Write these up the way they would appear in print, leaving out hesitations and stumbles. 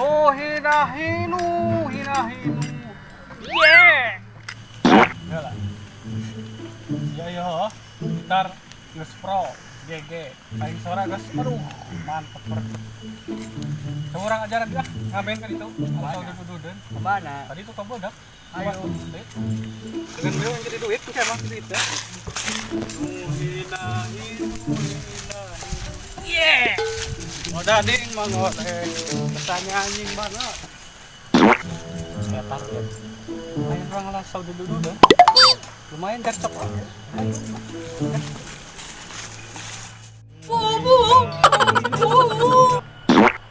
No hinahinu, hinahinu. Yeah. Yalah. Ya yo, gitar Gus Pro, GG. Paling suara Gus, aduh, mantep banget. Coba orang ajaran dia, ngapain kan itu? Atau duduk-duduk. Kemana? Tadi itu kamu udah. Ayo. Dengan beliau yang jadi duit, kita emang duit ya. Hinahinu, hinahinu. Yeah. Udah ding mangot, kesannya anjing banget. Ya target. Main orang langsung dulu deh. Lumayan tercep.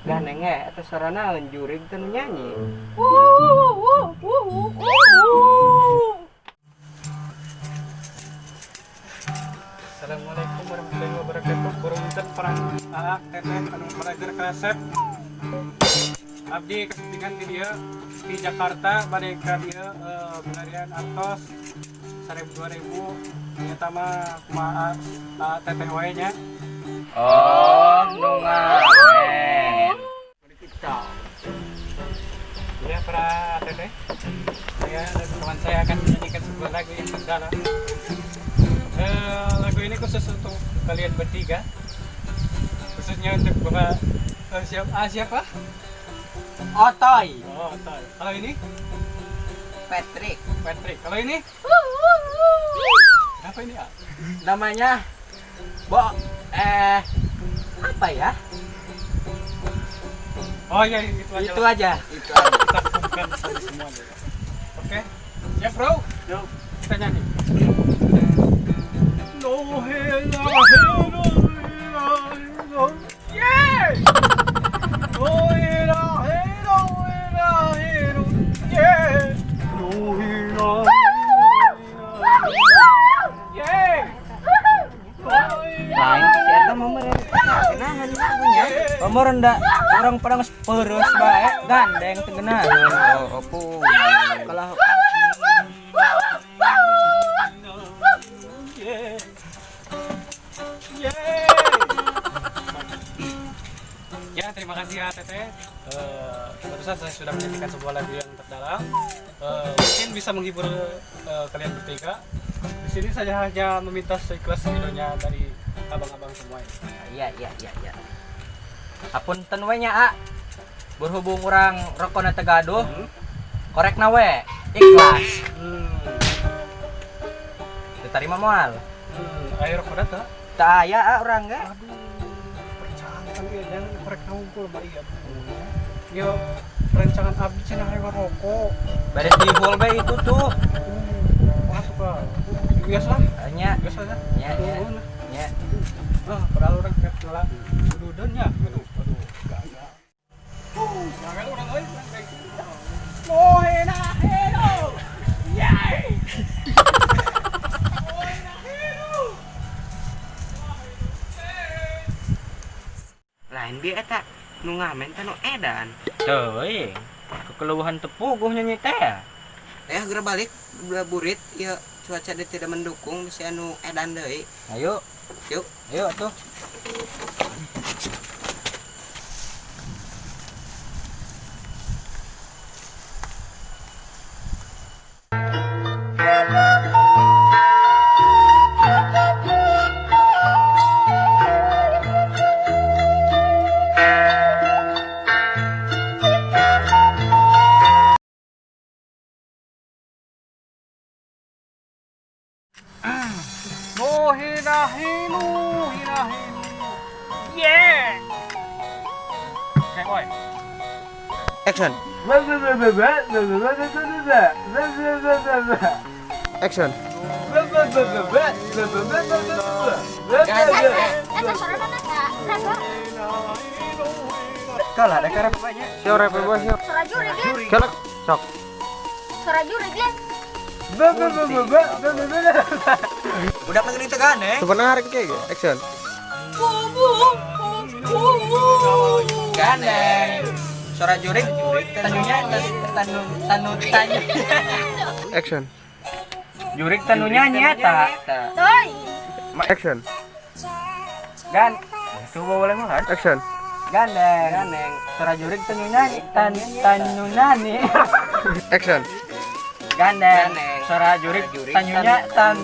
Gandeng atau sarana jurig teu nyanyi. Assalamualaikum warahmatullahi wabarakatuh. Beruntung perang teteh anu belajar resep. Abdi kesentingan di dia di Jakarta bade ka dia pelarian artos 1000-2000 ternyata mah kumaha teteh wae nya. Oh, nu ngamen. Ya para teteh. Saya dan teman saya akan menyanyikan sebuah lagu yang terdalam. Lagu ini khusus untuk kalian bertiga, khususnya untuk bapak siapa? Otoy. Oh, Otoy. Kalau ini Patrick. Patrick. Kalau ini apa ini? Namanya apa ya? Oh iya itu aja. Itu aja. Kita kumpulkan semua. Oke. Siap bro? Yuk. Kita nyanyi. No hela hela hela. Yeah! No hela hela hela hela. Yeah! No hela. Yeah! Lain si eta mah meureun kenahan lagunya. Umur rendah orang padang peureuss bae gandeng teu geunaheun. Oh, opo. Kalau ya, terima kasih ya Teteh. Barusan saya sudah menyanyikan sebuah lagu yang terdalam. Mungkin bisa menghibur kalian bertiga. Di sini saya hanya meminta seikhlas ridhonya dari abang-abang semua. iya. Apunten we nya, A. Berhubung urang rokona teu gaduh, korekna we ikhlas. Diterima moal. Air rokok data. Teu aya A urang ge. Aduh, perencanaan ya jangan korek ngumpul baik ya. Yo, perencanaan abdi cenah hewan rokok. Beres dihul bae itu tuh. Masuk lah. Biasa lah. Nya. Biasa aja. Nya. Nya. Padahal orang kayak ngelak dudunya. Aduh, enggak. Jangan orang lain kayak gitu. Oh, enak, enak. Yay! Lain dia eta nu ngamen teh nu edan. Teuing. Kekeluhan teu puguh nyanyi teh. Geura balik burit ya cuaca dia tidak mendukung bisa anu edan deui. Ayo. Yuk. Ayo atuh. No hinahinu, hinahinu. Yeah! Oke, boy. Action. Action. Kalah ada karep banyak. Siapa bebas siapa? Suara jurig ya? Kelak sok. Suara jurig ya? Udah negeri tegan Sebenarnya kayak action. Gandeng. Suara jurig tanunya tanu. Action. Jurig tanunya nyata. Toy. Action. Dan coba boleh makan. Action. Gandeng. Gandeng. Suara jurig tanyunani. Tanyunani. Action. Gandeng. Gandeng. Suara jurig tanyunya tan